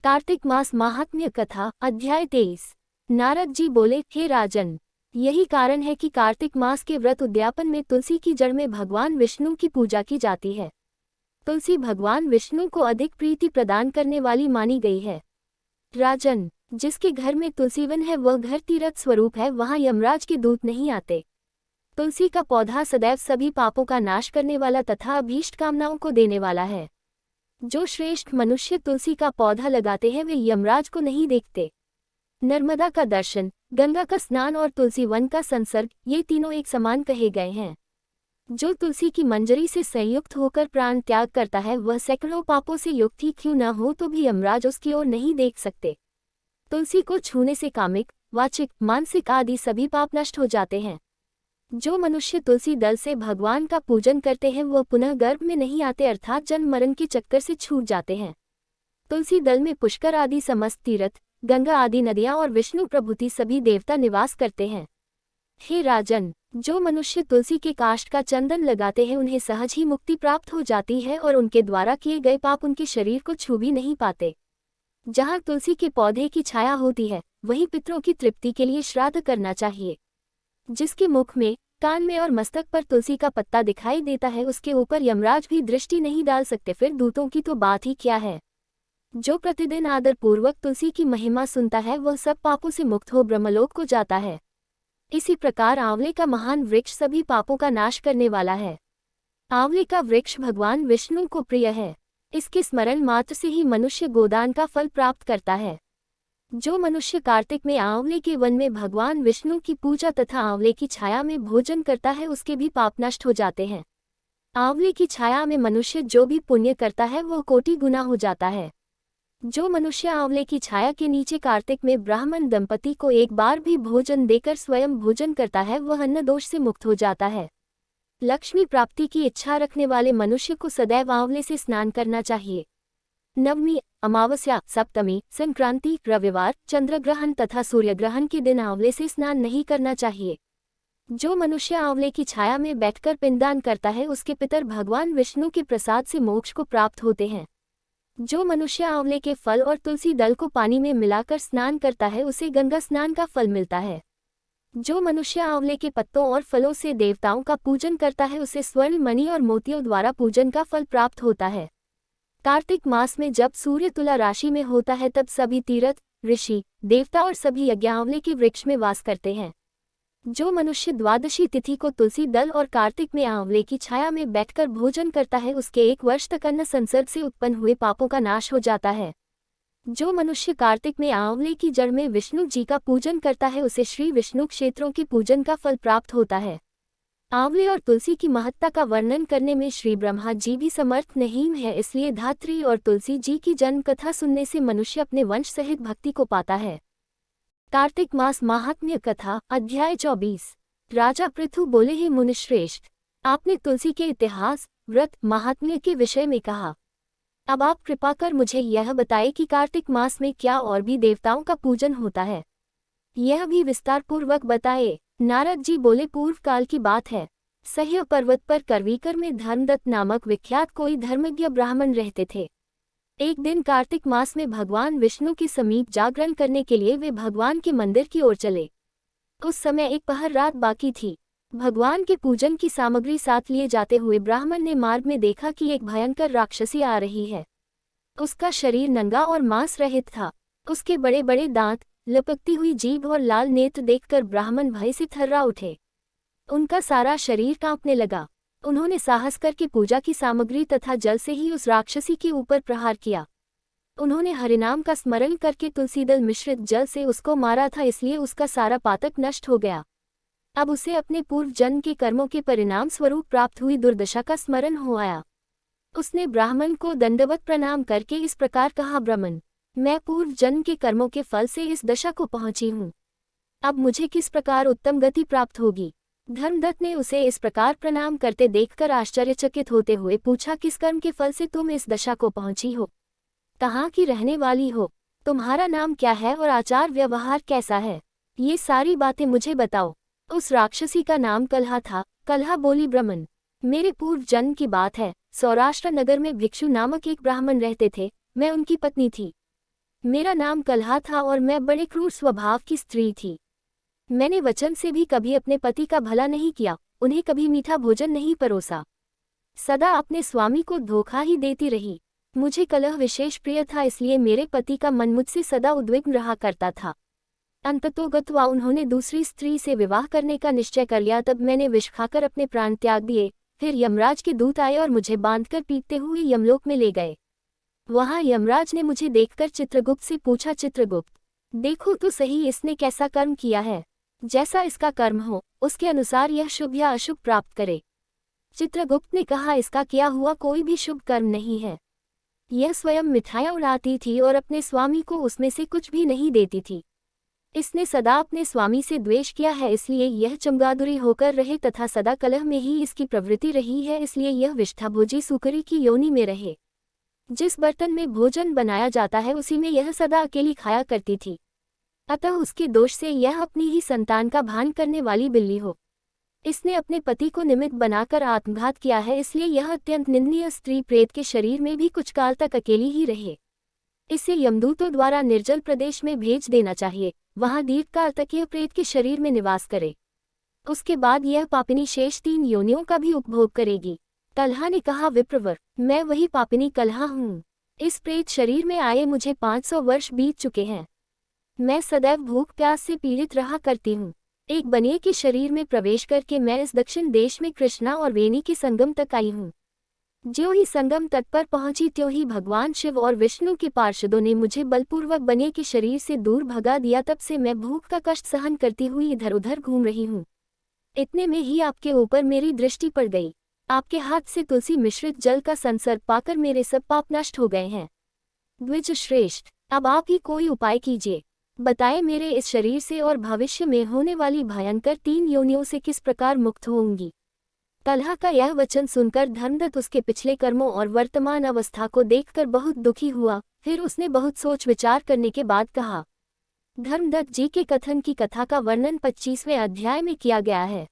कार्तिक मास महात्म्य कथा अध्याय 23। नारद जी बोले, हे राजन, यही कारण है कि कार्तिक मास के व्रत उद्यापन में तुलसी की जड़ में भगवान विष्णु की पूजा की जाती है। तुलसी भगवान विष्णु को अधिक प्रीति प्रदान करने वाली मानी गई है। राजन, जिसके घर में तुलसीवन है वह घर तीर्थ स्वरूप है, वहाँ यमराज के दूत नहीं आते। तुलसी का पौधा सदैव सभी पापों का नाश करने वाला तथा अभीष्ट कामनाओं को देने वाला है। जो श्रेष्ठ मनुष्य तुलसी का पौधा लगाते हैं वे यमराज को नहीं देखते। नर्मदा का दर्शन, गंगा का स्नान और तुलसी वन का संसर्ग, ये तीनों एक समान कहे गए हैं। जो तुलसी की मंजरी से संयुक्त होकर प्राण त्याग करता है वह सैकड़ों पापों से युक्त ही क्यों न हो तो भी यमराज उसकी ओर नहीं देख सकते। तुलसी को छूने से कामिक, वाचिक, मानसिक आदि सभी पाप नष्ट हो जाते हैं। जो मनुष्य तुलसी दल से भगवान का पूजन करते हैं वह पुनः गर्भ में नहीं आते, अर्थात जन्म मरण के चक्कर से छूट जाते हैं। तुलसी दल में पुष्कर आदि समस्त तीर्थ, गंगा आदि नदियां और विष्णु प्रभृति सभी देवता निवास करते हैं। हे राजन, जो मनुष्य तुलसी के काष्ठ का चंदन लगाते हैं उन्हें सहज ही मुक्ति प्राप्त हो जाती है और उनके द्वारा किए गए पाप उनके शरीर को छू भी नहीं पाते। जहाँ तुलसी के पौधे की छाया होती है वहीं पितरों की तृप्ति के लिए श्राद्ध करना चाहिए। जिसके मुख में, कान में और मस्तक पर तुलसी का पत्ता दिखाई देता है उसके ऊपर यमराज भी दृष्टि नहीं डाल सकते, फिर दूतों की तो बात ही क्या है। जो प्रतिदिन आदर पूर्वक तुलसी की महिमा सुनता है वह सब पापों से मुक्त हो ब्रह्मलोक को जाता है। इसी प्रकार आंवले का महान वृक्ष सभी पापों का नाश करने वाला है। आंवले का वृक्ष भगवान विष्णु को प्रिय है। इसके स्मरण मात्र से ही मनुष्य गोदान का फल प्राप्त करता है। जो मनुष्य कार्तिक में आंवले के वन में भगवान विष्णु की पूजा तथा आंवले की छाया में भोजन करता है उसके भी पाप नष्ट हो जाते हैं। आंवले की छाया में मनुष्य जो भी पुण्य करता है वह कोटि गुना हो जाता है। जो मनुष्य आंवले की छाया के नीचे कार्तिक में ब्राह्मण दंपति को एक बार भी भोजन देकर स्वयं भोजन करता है वह अन्न दोष से मुक्त हो जाता है। लक्ष्मी प्राप्ति की इच्छा रखने वाले मनुष्य को सदैव आंवले से स्नान करना चाहिए। नवमी, अमावस्या, सप्तमी, संक्रांति, रविवार, चंद्रग्रहण तथा सूर्यग्रहण के दिन आंवले से स्नान नहीं करना चाहिए। जो मनुष्य आंवले की छाया में बैठकर पिंडदान करता है उसके पितर भगवान विष्णु के प्रसाद से मोक्ष को प्राप्त होते हैं। जो मनुष्य आंवले के फल और तुलसी दल को पानी में मिलाकर स्नान करता है उसे गंगा स्नान का फल मिलता है। जो मनुष्य आंवले के पत्तों और फलों से देवताओं का पूजन करता है उसे स्वर्ण, मणि और मोतियों द्वारा पूजन का फल प्राप्त होता है। कार्तिक मास में जब सूर्य तुला राशि में होता है तब सभी तीर्थ, ऋषि, देवता और सभी यज्ञ आंवले के वृक्ष में वास करते हैं। जो मनुष्य द्वादशी तिथि को तुलसी दल और कार्तिक में आंवले की छाया में बैठकर भोजन करता है उसके 1 वर्ष तक अन्न संसर्ग से उत्पन्न हुए पापों का नाश हो जाता है। जो मनुष्य कार्तिक में आंवले की जड़ में विष्णु जी का पूजन करता है उसे श्री विष्णु क्षेत्रों के पूजन का फल प्राप्त होता है। आंवले और तुलसी की महत्ता का वर्णन करने में श्री ब्रह्मा जी भी समर्थ नहीं है, इसलिए धात्री और तुलसी जी की जन्म कथा सुनने से मनुष्य अपने वंश सहित भक्ति को पाता है। कार्तिक मास महात्म्य कथा अध्याय 24। राजा पृथु बोले, हे मुनिश्रेष्ठ, आपने तुलसी के इतिहास, व्रत, महात्म्य के विषय में कहा। अब आप कृपा कर मुझे यह बताएं कि कार्तिक मास में क्या और भी देवताओं का पूजन होता है, यह भी विस्तार पूर्वक बताए। नारद जी बोले, पूर्व काल की बात है। सह्य पर्वत पर करवीकर में धर्मदत्त नामक विख्यात कोई धर्मज्ञ ब्राह्मण रहते थे। एक दिन कार्तिक मास में भगवान विष्णु के समीप जागरण करने के लिए वे भगवान के मंदिर की ओर चले। उस समय एक पहर रात बाकी थी। भगवान के पूजन की सामग्री साथ लिए जाते हुए ब्राह्मण ने मार्ग में देखा कि एक भयंकर राक्षसी आ रही है। उसका शरीर नंगा और मांस रहित था। उसके बड़े बड़े दांत, लपकती हुई जीभ और लाल नेत्र देखकर ब्राह्मण भय से थर्रा उठे। उनका सारा शरीर कांपने लगा। उन्होंने साहस करके पूजा की सामग्री तथा जल से ही उस राक्षसी के ऊपर प्रहार किया। उन्होंने हरिनाम का स्मरण करके तुलसीदल मिश्रित जल से उसको मारा था, इसलिए उसका सारा पातक नष्ट हो गया। अब उसे अपने पूर्व जन्म के कर्मों के परिणाम स्वरूप प्राप्त हुई दुर्दशा का स्मरण हो आया। उसने ब्राह्मण को दंडवत प्रणाम करके इस प्रकार कहा, ब्राह्मण, मैं पूर्व जन्म के कर्मों के फल से इस दशा को पहुंची हूँ। अब मुझे किस प्रकार उत्तम गति प्राप्त होगी। धर्मदत्त ने उसे इस प्रकार प्रणाम करते देखकर आश्चर्यचकित होते हुए पूछा, किस कर्म के फल से तुम इस दशा को पहुंची हो, कहाँ की रहने वाली हो, तुम्हारा नाम क्या है और आचार व्यवहार कैसा है, ये सारी बातें मुझे बताओ। उस राक्षसी का नाम कलहा था। कलहा बोली, ब्राह्मण, मेरे पूर्व जन्म की बात है। सौराष्ट्र नगर में भिक्षु नामक एक ब्राह्मण रहते थे, मैं उनकी पत्नी थी। मेरा नाम कलहा था और मैं बड़े क्रूर स्वभाव की स्त्री थी। मैंने वचन से भी कभी अपने पति का भला नहीं किया, उन्हें कभी मीठा भोजन नहीं परोसा, सदा अपने स्वामी को धोखा ही देती रही। मुझे कलह विशेष प्रिय था, इसलिए मेरे पति का मन मुझसे सदा उद्विग्न रहा करता था। अंततोगत्वा उन्होंने दूसरी स्त्री से विवाह करने का निश्चय कर लिया। तब मैंने विष खाकर अपने प्राण त्याग दिए। फिर यमराज के दूत आए और मुझे बांधकर पीटते हुए यमलोक में ले गए। वहां यमराज ने मुझे देखकर चित्रगुप्त से पूछा, चित्रगुप्त देखो तो सही, इसने कैसा कर्म किया है। जैसा इसका कर्म हो उसके अनुसार यह शुभ या अशुभ प्राप्त करे। चित्रगुप्त ने कहा, इसका किया हुआ कोई भी शुभ कर्म नहीं है। यह स्वयं मिठाइयाँ उड़ाती थी और अपने स्वामी को उसमें से कुछ भी नहीं देती थी। इसने सदा अपने स्वामी से द्वेष किया है, इसलिए यह चमगादुरी होकर रहे तथा सदा कलह में ही इसकी प्रवृत्ति रही है, इसलिए यह विष्ठाभोजी सुकरी की योनि में रहे। जिस बर्तन में भोजन बनाया जाता है उसी में यह सदा अकेली खाया करती थी, अतः उसके दोष से यह अपनी ही संतान का भान करने वाली बिल्ली हो। इसने अपने पति को निमित्त बनाकर आत्मघात किया है, इसलिए यह अत्यंत निंदनीय स्त्री प्रेत के शरीर में भी कुछ काल तक अकेली ही रहे। इसे यमदूतों द्वारा निर्जल प्रदेश में भेज देना चाहिए, वहां दीर्घकाल तक यह प्रेत के शरीर में निवास करे। उसके बाद यह पापिनी शेष 3 योनियों का भी उपभोग करेगी। कलहा ने कहा, विप्रवर, मैं वही पापिनी कलहा हूँ। इस प्रेत शरीर में आए मुझे 500 वर्ष बीत चुके हैं। मैं सदैव भूख प्यास से पीड़ित रहा करती हूँ। एक बनिए के शरीर में प्रवेश करके मैं इस दक्षिण देश में कृष्णा और वेणी के संगम तक आई हूँ। ज्यों ही संगम तट पर पहुंची त्यों ही भगवान शिव और विष्णु के पार्षदों ने मुझे बलपूर्वक बनिए के शरीर से दूर भगा दिया। तब से मैं भूख का कष्ट सहन करती हुई इधर उधर घूम रही हूँ। इतने में ही आपके ऊपर मेरी दृष्टि पड़ गई। आपके हाथ से तुलसी मिश्रित जल का संसर्ग पाकर मेरे सब पाप नष्ट हो गए हैं। द्विज श्रेष्ठ, अब आप ही कोई उपाय कीजिए। बताए, मेरे इस शरीर से और भविष्य में होने वाली भयंकर 3 योनियों से किस प्रकार मुक्त होंगी। कलहा का यह वचन सुनकर धर्मदत्त उसके पिछले कर्मों और वर्तमान अवस्था को देखकर बहुत दुखी हुआ। फिर उसने बहुत सोच विचार करने के बाद कहा, धर्मदत्त जी के कथन की कथा का वर्णन 25वें अध्याय में किया गया है।